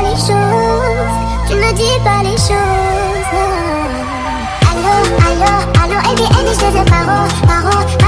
les choses, tu ne dis pas les choses. Allô, allô, allô, et bien, je te paro, paro.